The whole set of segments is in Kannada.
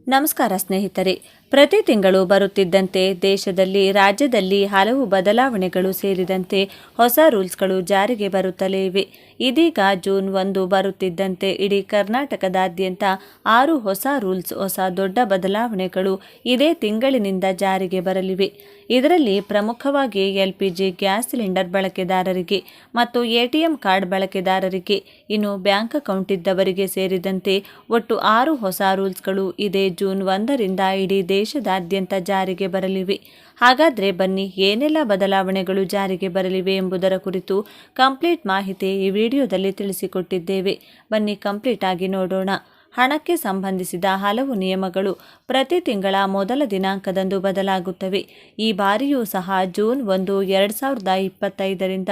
ನಮಸ್ಕಾರ ಸ್ನೇಹಿತರೆ. ಪ್ರತಿ ತಿಂಗಳು ಬರುತ್ತಿದ್ದಂತೆ ದೇಶದಲ್ಲಿ ರಾಜ್ಯದಲ್ಲಿ ಹಲವು ಬದಲಾವಣೆಗಳು ಸೇರಿದಂತೆ ಹೊಸ ರೂಲ್ಸ್ಗಳು ಜಾರಿಗೆ ಬರುತ್ತಲೇ ಇವೆ. ಇದೀಗ ಜೂನ್ 1 ಬರುತ್ತಿದ್ದಂತೆ ಇಡೀ ಕರ್ನಾಟಕದಾದ್ಯಂತ 6 ಹೊಸ ರೂಲ್ಸ್, ಹೊಸ ದೊಡ್ಡ ಬದಲಾವಣೆಗಳು ಇದೇ ತಿಂಗಳಿನಿಂದ ಜಾರಿಗೆ ಬರಲಿವೆ. ಇದರಲ್ಲಿ ಪ್ರಮುಖವಾಗಿ LPG ಗ್ಯಾಸ್ ಸಿಲಿಂಡರ್ ಬಳಕೆದಾರರಿಗೆ ಮತ್ತು ATM ಕಾರ್ಡ್ ಬಳಕೆದಾರರಿಗೆ, ಇನ್ನು ಬ್ಯಾಂಕ್ ಅಕೌಂಟ್ ಇದ್ದವರಿಗೆ ಸೇರಿದಂತೆ ಒಟ್ಟು 6 ಹೊಸ ರೂಲ್ಸ್ಗಳು ಇದೇ ಜೂನ್ 1ರಿಂದ ಇಡೀ ದೇಶದಾದ್ಯಂತ ಜಾರಿಗೆ ಬರಲಿವೆ. ಹಾಗಾದರೆ ಬನ್ನಿ, ಏನೆಲ್ಲ ಬದಲಾವಣೆಗಳು ಜಾರಿಗೆ ಬರಲಿವೆ ಎಂಬುದರ ಕುರಿತು ಕಂಪ್ಲೀಟ್ ಮಾಹಿತಿ ಈ ವಿಡಿಯೋದಲ್ಲಿ ತಿಳಿಸಿಕೊಟ್ಟಿದ್ದೇವೆ. ಬನ್ನಿ ಕಂಪ್ಲೀಟ್ ಆಗಿ ನೋಡೋಣ. ಹಣಕ್ಕೆ ಸಂಬಂಧಿಸಿದ ಹಲವು ನಿಯಮಗಳು ಪ್ರತಿ ತಿಂಗಳ ಮೊದಲ ದಿನಾಂಕದಂದು ಬದಲಾಗುತ್ತವೆ. ಈ ಬಾರಿಯೂ ಸಹ ಜೂನ್ 1, 2025ರಿಂದ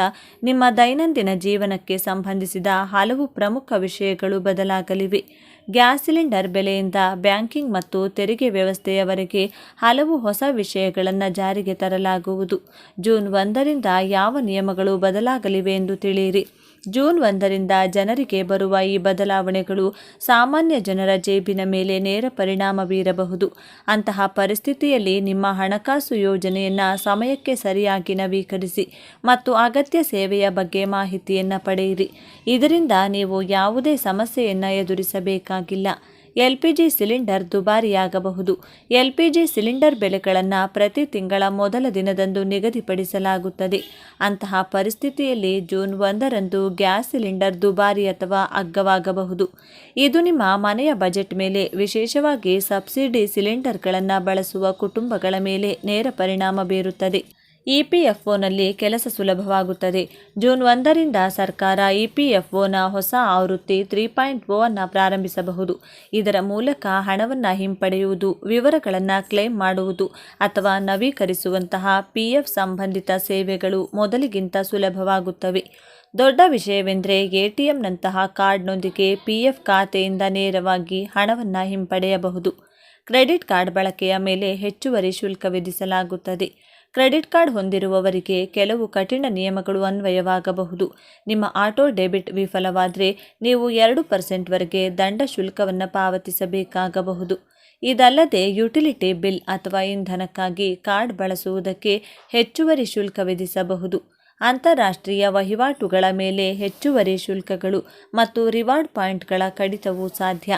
ನಿಮ್ಮ ದೈನಂದಿನ ಜೀವನಕ್ಕೆ ಸಂಬಂಧಿಸಿದ ಹಲವು ಪ್ರಮುಖ ವಿಷಯಗಳು ಬದಲಾಗಲಿವೆ. ಗ್ಯಾಸ್ ಸಿಲಿಂಡರ್ ಬೆಲೆಯಿಂದ ಬ್ಯಾಂಕಿಂಗ್ ಮತ್ತು ತೆರಿಗೆ ವ್ಯವಸ್ಥೆಯವರೆಗೆ ಹಲವು ಹೊಸ ವಿಷಯಗಳನ್ನು ಜಾರಿಗೆ ತರಲಾಗುವುದು. ಜೂನ್ 1ರಿಂದ ಯಾವ ನಿಯಮಗಳು ಬದಲಾಗಲಿವೆ ಎಂದು ತಿಳಿಯಿರಿ. ಜೂನ್ 1ರಿಂದ ಜನರಿಗೆ ಬರುವ ಈ ಬದಲಾವಣೆಗಳು ಸಾಮಾನ್ಯ ಜನರ ಜೇಬಿನ ಮೇಲೆ ನೇರ ಪರಿಣಾಮ ಬೀರಬಹುದು. ಅಂತಹ ಪರಿಸ್ಥಿತಿಯಲ್ಲಿ ನಿಮ್ಮ ಹಣಕಾಸು ಯೋಜನೆಯನ್ನು ಸಮಯಕ್ಕೆ ಸರಿಯಾಗಿ ನವೀಕರಿಸಿ ಮತ್ತು ಅಗತ್ಯ ಸೇವೆಯ ಬಗ್ಗೆ ಮಾಹಿತಿಯನ್ನು ಪಡೆಯಿರಿ. ಇದರಿಂದ ನೀವು ಯಾವುದೇ ಸಮಸ್ಯೆಯನ್ನು ಎದುರಿಸಬೇಕಾಗಿಲ್ಲ. LPG ಸಿಲಿಂಡರ್ ದುಬಾರಿಯಾಗಬಹುದು. LPG ಸಿಲಿಂಡರ್ ಬೆಲೆಗಳನ್ನು ಪ್ರತಿ ತಿಂಗಳ ಮೊದಲ ದಿನದಂದು ನಿಗದಿಪಡಿಸಲಾಗುತ್ತದೆ. ಅಂತಹ ಪರಿಸ್ಥಿತಿಯಲ್ಲಿ ಜೂನ್ 1ರಂದು ಗ್ಯಾಸ್ ಸಿಲಿಂಡರ್ ದುಬಾರಿ ಅಥವಾ ಅಗ್ಗವಾಗಬಹುದು. ಇದು ನಿಮ್ಮ ಮನೆಯ ಬಜೆಟ್ ಮೇಲೆ, ವಿಶೇಷವಾಗಿ ಸಬ್ಸಿಡಿ ಸಿಲಿಂಡರ್ಗಳನ್ನು ಬಳಸುವ ಕುಟುಂಬಗಳ ಮೇಲೆ ನೇರ ಪರಿಣಾಮ ಬೀರುತ್ತದೆ. EPFOನಲ್ಲಿ ಕೆಲಸ ಸುಲಭವಾಗುತ್ತದೆ. ಜೂನ್ 1ರಿಂದ ಸರ್ಕಾರ EPFOನ ಹೊಸ ಆವೃತ್ತಿ 3.0 ಅನ್ನು ಪ್ರಾರಂಭಿಸಬಹುದು. ಇದರ ಮೂಲಕ ಹಣವನ್ನು ಹಿಂಪಡೆಯುವುದು, ವಿವರಗಳನ್ನು ಕ್ಲೇಮ್ ಮಾಡುವುದು ಅಥವಾ ನವೀಕರಿಸುವಂತಹ PF ಸಂಬಂಧಿತ ಸೇವೆಗಳು ಮೊದಲಿಗಿಂತ ಸುಲಭವಾಗುತ್ತವೆ. ದೊಡ್ಡ ವಿಷಯವೆಂದರೆ ATMನಂತಹ ಕಾರ್ಡ್ನೊಂದಿಗೆ PF ಖಾತೆಯಿಂದ ನೇರವಾಗಿ ಹಣವನ್ನು ಹಿಂಪಡೆಯಬಹುದು. ಕ್ರೆಡಿಟ್ ಕಾರ್ಡ್ ಬಳಕೆಯ ಮೇಲೆ ಹೆಚ್ಚುವರಿ ಶುಲ್ಕ ವಿಧಿಸಲಾಗುತ್ತದೆ. ಕ್ರೆಡಿಟ್ ಕಾರ್ಡ್ ಹೊಂದಿರುವವರಿಗೆ ಕೆಲವು ಕಠಿಣ ನಿಯಮಗಳು ಅನ್ವಯವಾಗಬಹುದು. ನಿಮ್ಮ ಆಟೋ ಡೆಬಿಟ್ ವಿಫಲವಾದರೆ ನೀವು 2% ದಂಡ ಶುಲ್ಕವನ್ನು ಪಾವತಿಸಬೇಕಾಗಬಹುದು. ಇದಲ್ಲದೆ ಯುಟಿಲಿಟಿ ಬಿಲ್ ಅಥವಾ ಇಂಧನಕ್ಕಾಗಿ ಕಾರ್ಡ್ ಬಳಸುವುದಕ್ಕೆ ಹೆಚ್ಚುವರಿ ಶುಲ್ಕ ವಿಧಿಸಬಹುದು. ಅಂತಾರಾಷ್ಟ್ರೀಯ ವಹಿವಾಟುಗಳ ಮೇಲೆ ಹೆಚ್ಚುವರಿ ಶುಲ್ಕಗಳು ಮತ್ತು ರಿವಾರ್ಡ್ ಪಾಯಿಂಟ್ಗಳ ಕಡಿತವೂ ಸಾಧ್ಯ.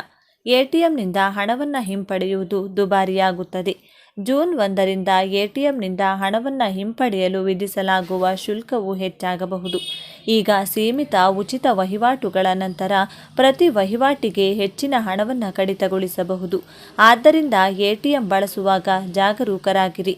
ATMನಿಂದ ಹಣವನ್ನು ಹಿಂಪಡೆಯುವುದು ದುಬಾರಿಯಾಗುತ್ತದೆ. ಜೂನ್ 1ರಿಂದ ATMನಿಂದ ಹಣವನ್ನು ಹಿಂಪಡೆಯಲು ವಿಧಿಸಲಾಗುವ ಶುಲ್ಕವು ಹೆಚ್ಚಾಗಬಹುದು. ಈಗ ಸೀಮಿತ ಉಚಿತ ವಹಿವಾಟುಗಳ ನಂತರ ಪ್ರತಿ ವಹಿವಾಟಿಗೆ ಹೆಚ್ಚಿನ ಹಣವನ್ನು ಕಡಿತಗೊಳಿಸಬಹುದು. ಆದ್ದರಿಂದ ATM ಬಳಸುವಾಗ ಜಾಗರೂಕರಾಗಿರಿ.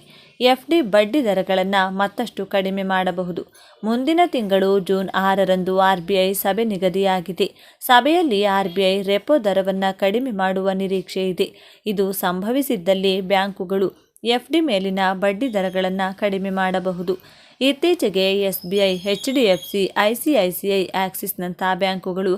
FD ಬಡ್ಡಿ ದರಗಳನ್ನು ಮತ್ತಷ್ಟು ಕಡಿಮೆ ಮಾಡಬಹುದು. ಮುಂದಿನ ತಿಂಗಳು ಜೂನ್ 6ರಂದು RBI ಸಭೆ ನಿಗದಿಯಾಗಿದೆ. ಸಭೆಯಲ್ಲಿ RBI ರೆಪೋ ದರವನ್ನು ಕಡಿಮೆ ಮಾಡುವ ನಿರೀಕ್ಷೆ ಇದೆ. ಇದು ಸಂಭವಿಸಿದ್ದಲ್ಲಿ ಬ್ಯಾಂಕುಗಳು FD ಮೇಲಿನ ಬಡ್ಡಿ ದರಗಳನ್ನು ಕಡಿಮೆ ಮಾಡಬಹುದು. ಇತ್ತೀಚೆಗೆ SBI, HDFC, ICICI, ಆಕ್ಸಿಸ್ನಂಥ ಬ್ಯಾಂಕುಗಳು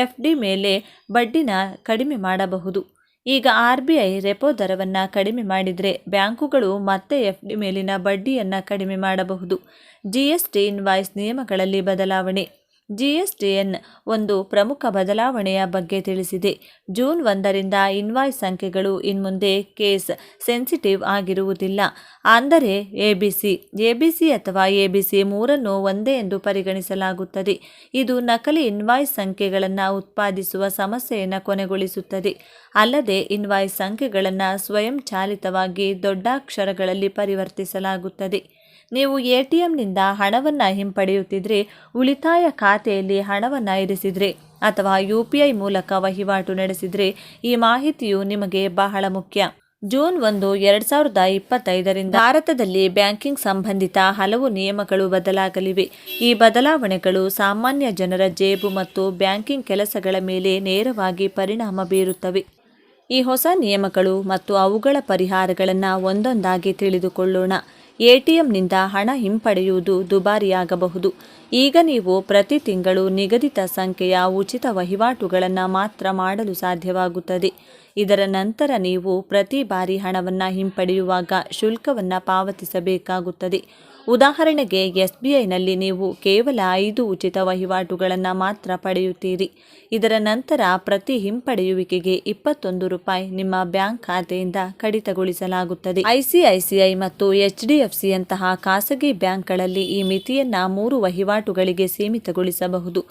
FD ಮೇಲೆ ಬಡ್ಡಿನ ಕಡಿಮೆ ಮಾಡಬಹುದು. ಈಗ RBI ರೆಪೋ ದರವನ್ನು ಕಡಿಮೆ ಮಾಡಿದರೆ ಬ್ಯಾಂಕುಗಳು ಮತ್ತೆ FD ಮೇಲಿನ ಬಡ್ಡಿಯನ್ನು ಕಡಿಮೆ ಮಾಡಬಹುದು. GST ಇನ್ವಾಯ್ಸ್ ನಿಯಮಗಳಲ್ಲಿ ಬದಲಾವಣೆ. GSTN ಒಂದು ಪ್ರಮುಖ ಬದಲಾವಣೆಯ ಬಗ್ಗೆ ತಿಳಿಸಿದೆ. ಜೂನ್ 1ರಿಂದ ಇನ್ವಾಯ್ಸ್ ಸಂಖ್ಯೆಗಳು ಇನ್ಮುಂದೆ ಕೇಸ್ ಸೆನ್ಸಿಟಿವ್ ಆಗಿರುವುದಿಲ್ಲ. ಅಂದರೆ ABC ಅಥವಾ ABC 3 ಒಂದೇ ಎಂದು ಪರಿಗಣಿಸಲಾಗುತ್ತದೆ. ಇದು ನಕಲಿ ಇನ್ವಾಯ್ಸ್ ಸಂಖ್ಯೆಗಳನ್ನು ಉತ್ಪಾದಿಸುವ ಸಮಸ್ಯೆಯನ್ನು ಕೊನೆಗೊಳಿಸುತ್ತದೆ. ಅಲ್ಲದೆ ಇನ್ವಾಯ್ಸ್ ಸಂಖ್ಯೆಗಳನ್ನು ಸ್ವಯಂಚಾಲಿತವಾಗಿ ದೊಡ್ಡಾಕ್ಷರಗಳಲ್ಲಿ ಪರಿವರ್ತಿಸಲಾಗುತ್ತದೆ. ನೀವು ATMನಿಂದ ಹಣವನ್ನು ಹಿಂಪಡೆಯುತ್ತಿದ್ದರೆ, ಉಳಿತಾಯ ಖಾತೆಯಲ್ಲಿ ಹಣವನ್ನು ಇರಿಸಿದರೆ ಅಥವಾ UPI ಮೂಲಕ ವಹಿವಾಟು ನಡೆಸಿದರೆ ಈ ಮಾಹಿತಿಯು ನಿಮಗೆ ಬಹಳ ಮುಖ್ಯ. ಜೂನ್ 1, 2025ರಿಂದ ಭಾರತದಲ್ಲಿ ಬ್ಯಾಂಕಿಂಗ್ ಸಂಬಂಧಿತ ಹಲವು ನಿಯಮಗಳು ಬದಲಾಗಲಿವೆ. ಈ ಬದಲಾವಣೆಗಳು ಸಾಮಾನ್ಯ ಜನರ ಜೇಬು ಮತ್ತು ಬ್ಯಾಂಕಿಂಗ್ ಕೆಲಸಗಳ ಮೇಲೆ ನೇರವಾಗಿ ಪರಿಣಾಮ ಬೀರುತ್ತವೆ. ಈ ಹೊಸ ನಿಯಮಗಳು ಮತ್ತು ಅವುಗಳ ಪರಿಹಾರಗಳನ್ನು ಒಂದೊಂದಾಗಿ ತಿಳಿದುಕೊಳ್ಳೋಣ. ATMನಿಂದ ಹಣ ಹಿಂಪಡೆಯುವುದು ದುಬಾರಿಯಾಗಬಹುದು. ಈಗ ನೀವು ಪ್ರತಿ ತಿಂಗಳು ನಿಗದಿತ ಸಂಖ್ಯೆಯ ಉಚಿತ ವಹಿವಾಟುಗಳನ್ನು ಮಾತ್ರ ಮಾಡಲು ಸಾಧ್ಯವಾಗುತ್ತದೆ. ಇದರ ನಂತರ ನೀವು ಪ್ರತಿ ಬಾರಿ ಹಣವನ್ನು ಹಿಂಪಡೆಯುವಾಗ ಶುಲ್ಕವನ್ನು ಪಾವತಿಸಬೇಕಾಗುತ್ತದೆ. ಉದಾಹರಣೆಗೆ SBIನಲ್ಲಿ ನೀವು ಕೇವಲ 5 ಉಚಿತ ವಹಿವಾಟುಗಳನ್ನು ಮಾತ್ರ ಪಡೆಯುತ್ತೀರಿ. ಇದರ ನಂತರ ಪ್ರತಿ ಹಿಂಪಡೆಯುವಿಕೆಗೆ 21 ರೂಪಾಯಿ ನಿಮ್ಮ ಬ್ಯಾಂಕ್ ಖಾತೆಯಿಂದ ಕಡಿತಗೊಳಿಸಲಾಗುತ್ತದೆ. ICICI ಮತ್ತು HDFCಯಂತಹ ಖಾಸಗಿ ಬ್ಯಾಂಕ್ಗಳಲ್ಲಿ ಈ ಮಿತಿಯನ್ನು 3 ವಹಿವಾಟುಗಳಿಗೆ ಸೀಮಿತಗೊಳಿಸಬಹುದು.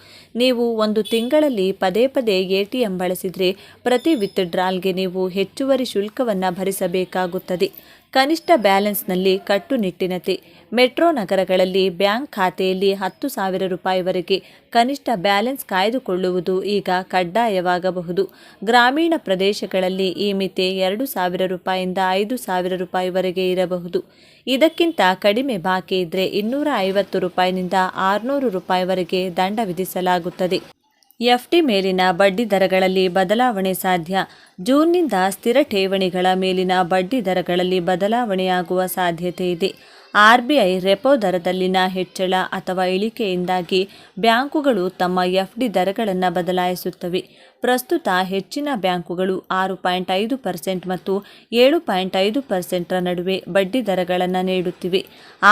ನೀವು ಒಂದು ತಿಂಗಳಲ್ಲಿ ಪದೇ ಪದೇ ATM ಬಳಸಿದರೆ ಪ್ರತಿ ವಿತ್ಡ್ರಾಲ್ಗೆ ನೀವು ಹೆಚ್ಚುವರಿ ಶುಲ್ಕವನ್ನು ಭರಿಸಬೇಕಾಗುತ್ತದೆ. ಕನಿಷ್ಠ ಬ್ಯಾಲೆನ್ಸ್ನಲ್ಲಿ ಕಟ್ಟುನಿಟ್ಟಿನತೆ. ಮೆಟ್ರೋ ನಗರಗಳಲ್ಲಿ ಬ್ಯಾಂಕ್ ಖಾತೆಯಲ್ಲಿ 10,000 ರೂಪಾಯಿವರೆಗೆ ಕನಿಷ್ಠ ಬ್ಯಾಲೆನ್ಸ್ ಕಾಯ್ದುಕೊಳ್ಳುವುದು ಈಗ ಕಡ್ಡಾಯವಾಗಬಹುದು. ಗ್ರಾಮೀಣ ಪ್ರದೇಶಗಳಲ್ಲಿ ಈ ಮಿತಿ 2,000 ರೂಪಾಯಿಯಿಂದ 5,000 ರೂಪಾಯಿವರೆಗೆ ಇರಬಹುದು. ಇದಕ್ಕಿಂತ ಕಡಿಮೆ ಬಾಕಿ ಇದ್ದರೆ 250 ರೂಪಾಯಿನಿಂದ 600 ರೂಪಾಯಿವರೆಗೆ ದಂಡ ವಿಧಿಸಲಾಗುತ್ತದೆ. FD ಮೇಲಿನ ಬಡ್ಡಿ ದರಗಳಲ್ಲಿ ಬದಲಾವಣೆ ಸಾಧ್ಯ. ಜೂನ್ನಿಂದ ಸ್ಥಿರ ಠೇವಣಿಗಳ ಮೇಲಿನ ಬಡ್ಡಿ ದರಗಳಲ್ಲಿ ಬದಲಾವಣೆಯಾಗುವ ಸಾಧ್ಯತೆ ಇದೆ. RBI ರೆಪೋ ದರದಲ್ಲಿನ ಹೆಚ್ಚಳ ಅಥವಾ ಇಳಿಕೆಯಿಂದಾಗಿ ಬ್ಯಾಂಕುಗಳು ತಮ್ಮ FD ದರಗಳನ್ನು ಬದಲಾಯಿಸುತ್ತವೆ. ಪ್ರಸ್ತುತ ಹೆಚ್ಚಿನ ಬ್ಯಾಂಕುಗಳು 6.5% ಮತ್ತು 7.5% ನಡುವೆ ಬಡ್ಡಿ ದರಗಳನ್ನು ನೀಡುತ್ತಿವೆ.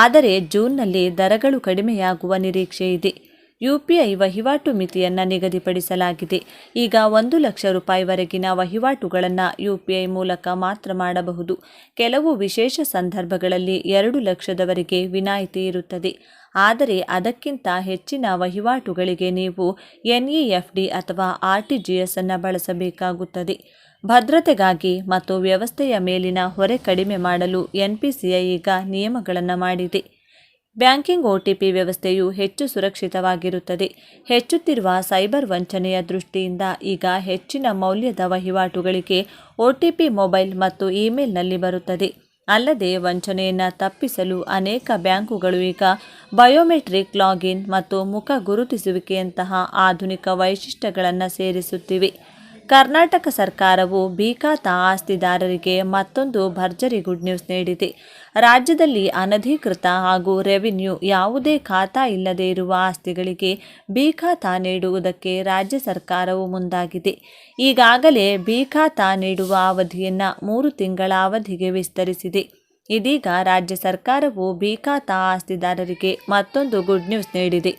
ಆದರೆ ಜೂನ್ನಲ್ಲಿ ದರಗಳು ಕಡಿಮೆಯಾಗುವ ನಿರೀಕ್ಷೆ ಇದೆ. UPI ವಹಿವಾಟು ಮಿತಿಯನ್ನು ನಿಗದಿಪಡಿಸಲಾಗಿದೆ. ಈಗ 1 ಲಕ್ಷ ರೂಪಾಯಿವರೆಗಿನ ವಹಿವಾಟುಗಳನ್ನು UPI ಮೂಲಕ ಮಾತ್ರ ಮಾಡಬಹುದು. ಕೆಲವು ವಿಶೇಷ ಸಂದರ್ಭಗಳಲ್ಲಿ 2 ಲಕ್ಷದವರೆಗೆ ವಿನಾಯಿತಿ ಇರುತ್ತದೆ. ಆದರೆ ಅದಕ್ಕಿಂತ ಹೆಚ್ಚಿನ ವಹಿವಾಟುಗಳಿಗೆ ನೀವು NEFT ಅಥವಾ RTGS ಅನ್ನು ಬಳಸಬೇಕಾಗುತ್ತದೆ. ಭದ್ರತೆಗಾಗಿ ಮತ್ತು ವ್ಯವಸ್ಥೆಯ ಮೇಲಿನ ಹೊರೆ ಕಡಿಮೆ ಮಾಡಲು NPCI ಈಗ ನಿಯಮಗಳನ್ನು ಮಾಡಿದೆ. ಬ್ಯಾಂಕಿಂಗ್ OTP ವ್ಯವಸ್ಥೆಯು ಹೆಚ್ಚು ಸುರಕ್ಷಿತವಾಗಿರುತ್ತದೆ. ಹೆಚ್ಚುತ್ತಿರುವ ಸೈಬರ್ ವಂಚನೆಯ ದೃಷ್ಟಿಯಿಂದ ಈಗ ಹೆಚ್ಚಿನ ಮೌಲ್ಯದ ವಹಿವಾಟುಗಳಿಗೆ OTP ಮೊಬೈಲ್ ಮತ್ತು ಇಮೇಲ್ನಲ್ಲಿ ಬರುತ್ತದೆ. ಅಲ್ಲದೆ ವಂಚನೆಯನ್ನು ತಪ್ಪಿಸಲು ಅನೇಕ ಬ್ಯಾಂಕುಗಳು ಈಗ ಬಯೋಮೆಟ್ರಿಕ್ ಲಾಗಿನ್ ಮತ್ತು ಮುಖ ಗುರುತಿಸುವಿಕೆಯಂತಹ ಆಧುನಿಕ ವೈಶಿಷ್ಟ್ಯಗಳನ್ನು ಸೇರಿಸುತ್ತಿವೆ. ಕರ್ನಾಟಕ ಸರ್ಕಾರವು ಬಿ ಖಾತಾ ಆಸ್ತಿದಾರರಿಗೆ ಮತ್ತೊಂದು ಭರ್ಜರಿ ಗುಡ್ ನ್ಯೂಸ್ ನೀಡಿದೆ. ರಾಜ್ಯದಲ್ಲಿ ಅನಧಿಕೃತ ಹಾಗೂ ರೆವಿನ್ಯೂ ಯಾವುದೇ ಖಾತಾ ಇಲ್ಲದೇ ಇರುವ ಆಸ್ತಿಗಳಿಗೆ ಬಿ ಖಾತಾ ನೀಡುವುದಕ್ಕೆ ರಾಜ್ಯ ಸರ್ಕಾರವು ಮುಂದಾಗಿದೆ. ಈಗಾಗಲೇ ಬಿ ಖಾತಾ ನೀಡುವ ಅವಧಿಯನ್ನು 3 ತಿಂಗಳ ಅವಧಿಗೆ ವಿಸ್ತರಿಸಿದೆ. ಇದೀಗ ರಾಜ್ಯ ಸರ್ಕಾರವು ಬಿ ಖಾತಾ ಆಸ್ತಿದಾರರಿಗೆ ಮತ್ತೊಂದು ಗುಡ್ ನ್ಯೂಸ್ ನೀಡಿದೆ.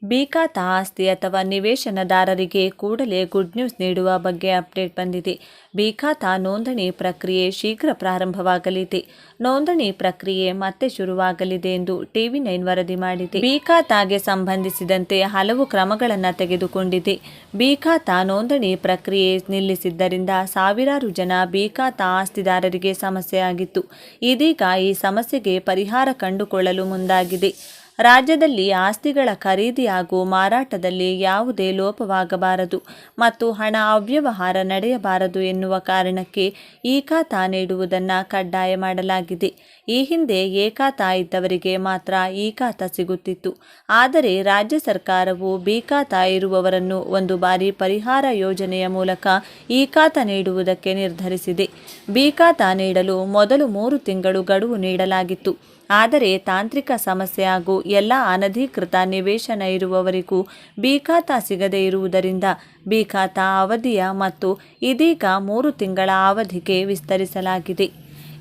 ಬಿ ಖಾತಾ ಆಸ್ತಿ ಅಥವಾ ನಿವೇಶನದಾರರಿಗೆ ಕೂಡಲೇ ಗುಡ್ ನ್ಯೂಸ್ ನೀಡುವ ಬಗ್ಗೆ ಅಪ್ಡೇಟ್ ಬಂದಿದೆ. ಬಿ ಖಾತಾ ನೋಂದಣಿ ಪ್ರಕ್ರಿಯೆ ಶೀಘ್ರ ಪ್ರಾರಂಭವಾಗಲಿದೆ. ನೋಂದಣಿ ಪ್ರಕ್ರಿಯೆ ಮತ್ತೆ ಶುರುವಾಗಲಿದೆ ಎಂದು TV9 ವರದಿ ಮಾಡಿದೆ. ಬಿ ಖಾತಾಗೆ ಸಂಬಂಧಿಸಿದಂತೆ ಹಲವು ಕ್ರಮಗಳನ್ನು ತೆಗೆದುಕೊಂಡಿದೆ. ಬಿ ಖಾತಾ ನೋಂದಣಿ ಪ್ರಕ್ರಿಯೆ ನಿಲ್ಲಿಸಿದ್ದರಿಂದ ಸಾವಿರಾರು ಜನ ಬಿ ಖಾತಾ ಆಸ್ತಿದಾರರಿಗೆ ಸಮಸ್ಯೆ ಆಗಿತ್ತು. ಇದೀಗ ಈ ಸಮಸ್ಯೆಗೆ ಪರಿಹಾರ ಕಂಡುಕೊಳ್ಳಲು ಮುಂದಾಗಿದೆ. ರಾಜ್ಯದಲ್ಲಿ ಆಸ್ತಿಗಳ ಖರೀದಿ ಹಾಗೂ ಮಾರಾಟದಲ್ಲಿ ಯಾವುದೇ ಲೋಪವಾಗಬಾರದು ಮತ್ತು ಹಣ ಅವ್ಯವಹಾರ ನಡೆಯಬಾರದು ಎನ್ನುವ ಕಾರಣಕ್ಕೆ ಈ ಖಾತಾ ನೀಡುವುದನ್ನು ಕಡ್ಡಾಯ ಮಾಡಲಾಗಿದೆ. ಈ ಹಿಂದೆ ಎ ಖಾತಾ ಇದ್ದವರಿಗೆ ಮಾತ್ರ ಈ ಖಾತಾ ಸಿಗುತ್ತಿತ್ತು. ಆದರೆ ರಾಜ್ಯ ಸರ್ಕಾರವು ಬಿ ಖಾತಾ ಇರುವವರನ್ನು ಒಂದು ಬಾರಿ ಪರಿಹಾರ ಯೋಜನೆಯ ಮೂಲಕ ಈ ಖಾತಾ ನೀಡುವುದಕ್ಕೆ ನಿರ್ಧರಿಸಿದೆ. ಬಿ ಖಾತಾ ನೀಡಲು ಮೊದಲು 3 ತಿಂಗಳು ಗಡುವು ನೀಡಲಾಗಿತ್ತು. ಆದರೆ ತಾಂತ್ರಿಕ ಸಮಸ್ಯೆ ಹಾಗೂ ಎಲ್ಲ ಅನಧಿಕೃತ ನಿವೇಶನ ಇರುವವರಿಗೂ ಬಿ ಖಾತಾ ಸಿಗದೇ ಇರುವುದರಿಂದ ಬಿ ಖಾತಾ ಅವಧಿಯ ಮತ್ತು ಇದೀಗ 3 ತಿಂಗಳ ಅವಧಿಗೆ ವಿಸ್ತರಿಸಲಾಗಿದೆ.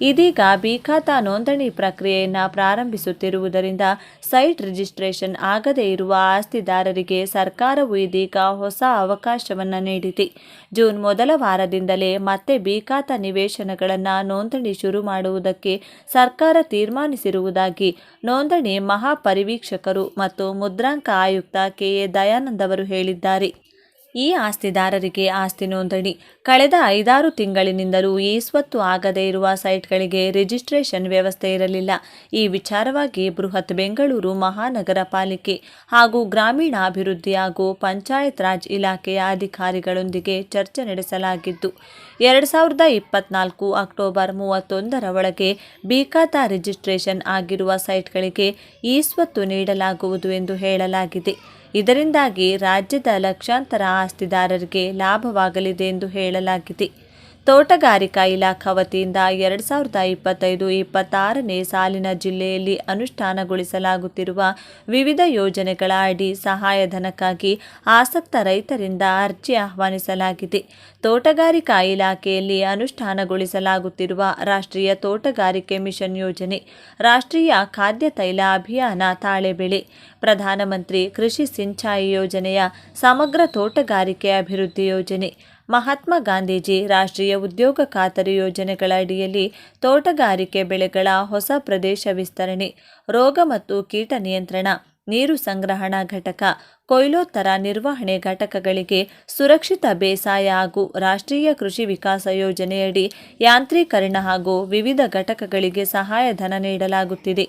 ಇದೀಗ ಬಿ ಖಾತಾ ನೋಂದಣಿ ಪ್ರಕ್ರಿಯೆಯನ್ನು ಪ್ರಾರಂಭಿಸುತ್ತಿರುವುದರಿಂದ ಸೈಟ್ ರಿಜಿಸ್ಟ್ರೇಷನ್ ಆಗದೇ ಇರುವ ಆಸ್ತಿದಾರರಿಗೆ ಸರ್ಕಾರವು ಇದೀಗ ಹೊಸ ಅವಕಾಶವನ್ನು ನೀಡಿದೆ. ಜೂನ್ ಮೊದಲ ವಾರದಿಂದಲೇ ಮತ್ತೆ ಬಿ ಖಾತಾ ನಿವೇಶನಗಳನ್ನು ನೋಂದಣಿ ಶುರು ಮಾಡುವುದಕ್ಕೆ ಸರ್ಕಾರ ತೀರ್ಮಾನಿಸಿರುವುದಾಗಿ ನೋಂದಣಿ ಮಹಾಪರಿವೀಕ್ಷಕರು ಮತ್ತು ಮುದ್ರಾಂಕ ಆಯುಕ್ತ KA ದಯಾನಂದ್ ಅವರು ಹೇಳಿದ್ದಾರೆ. ಈ ಆಸ್ತಿದಾರರಿಗೆ ಆಸ್ತಿ ನೋಂದಣಿ ಕಳೆದ 5-6 ತಿಂಗಳಿನಿಂದಲೂ ಈ ಸ್ವತ್ತು ಆಗದೇ ಇರುವ ಸೈಟ್ಗಳಿಗೆ ರಿಜಿಸ್ಟ್ರೇಷನ್ ವ್ಯವಸ್ಥೆ ಇರಲಿಲ್ಲ. ಈ ವಿಚಾರವಾಗಿ ಬೃಹತ್ ಬೆಂಗಳೂರು ಮಹಾನಗರ ಪಾಲಿಕೆ ಹಾಗೂ ಗ್ರಾಮೀಣಾಭಿವೃದ್ಧಿ ಹಾಗೂ ಪಂಚಾಯತ್ ರಾಜ್ ಇಲಾಖೆಯ ಅಧಿಕಾರಿಗಳೊಂದಿಗೆ ಚರ್ಚೆ ನಡೆಸಲಾಗಿದ್ದು 2024 ಅಕ್ಟೋಬರ್ 31ರ ಒಳಗೆ ಬಿ ಖಾತಾ ರಿಜಿಸ್ಟ್ರೇಷನ್ ಆಗಿರುವ ಸೈಟ್ಗಳಿಗೆ ಈ ಸ್ವತ್ತು ನೀಡಲಾಗುವುದು ಎಂದು ಹೇಳಲಾಗಿದೆ. ಇದರಿಂದಾಗಿ ರಾಜ್ಯದ ಲಕ್ಷಾಂತರ ಆಸ್ತಿದಾರರಿಗೆ ಲಾಭವಾಗಲಿದೆ ಎಂದು ಹೇಳಲಾಗಿದೆ. ತೋಟಗಾರಿಕಾ ಇಲಾಖಾ ವತಿಯಿಂದ 2025-26ನೇ ಸಾಲಿನ ಜಿಲ್ಲೆಯಲ್ಲಿ ಅನುಷ್ಠಾನಗೊಳಿಸಲಾಗುತ್ತಿರುವ ವಿವಿಧ ಯೋಜನೆಗಳ ಅಡಿ ಸಹಾಯಧನಕ್ಕಾಗಿ ಆಸಕ್ತ ರೈತರಿಂದ ಅರ್ಜಿ ಆಹ್ವಾನಿಸಲಾಗಿದೆ. ತೋಟಗಾರಿಕಾ ಇಲಾಖೆಯಲ್ಲಿ ಅನುಷ್ಠಾನಗೊಳಿಸಲಾಗುತ್ತಿರುವ ರಾಷ್ಟ್ರೀಯ ತೋಟಗಾರಿಕೆ ಮಿಷನ್ ಯೋಜನೆ, ರಾಷ್ಟ್ರೀಯ ಖಾದ್ಯ ತೈಲ ಅಭಿಯಾನ ತಾಳೆ ಬೆಳೆ, ಪ್ರಧಾನಮಂತ್ರಿ ಕೃಷಿ ಸಿಂಚಾಯಿ ಯೋಜನೆಯ ಸಮಗ್ರ ತೋಟಗಾರಿಕೆ ಅಭಿವೃದ್ಧಿ ಯೋಜನೆ, ಮಹಾತ್ಮ ಗಾಂಧೀಜಿ ರಾಷ್ಟ್ರೀಯ ಉದ್ಯೋಗ ಖಾತರಿ ಯೋಜನೆಗಳ ಅಡಿಯಲ್ಲಿ ತೋಟಗಾರಿಕೆ ಬೆಳೆಗಳ ಹೊಸ ಪ್ರದೇಶ ವಿಸ್ತರಣೆ, ರೋಗ ಮತ್ತು ಕೀಟ ನಿಯಂತ್ರಣ, ನೀರು ಸಂಗ್ರಹಣಾ ಘಟಕ, ಕೊಯ್ಲೋತ್ತರ ನಿರ್ವಹಣೆ ಘಟಕಗಳಿಗೆ ಸುರಕ್ಷಿತ ಬೇಸಾಯ ಹಾಗೂ ರಾಷ್ಟ್ರೀಯ ಕೃಷಿ ವಿಕಾಸ ಯೋಜನೆಯಡಿ ಯಾಂತ್ರೀಕರಣ ಹಾಗೂ ವಿವಿಧ ಘಟಕಗಳಿಗೆ ಸಹಾಯಧನ ನೀಡಲಾಗುತ್ತಿದೆ.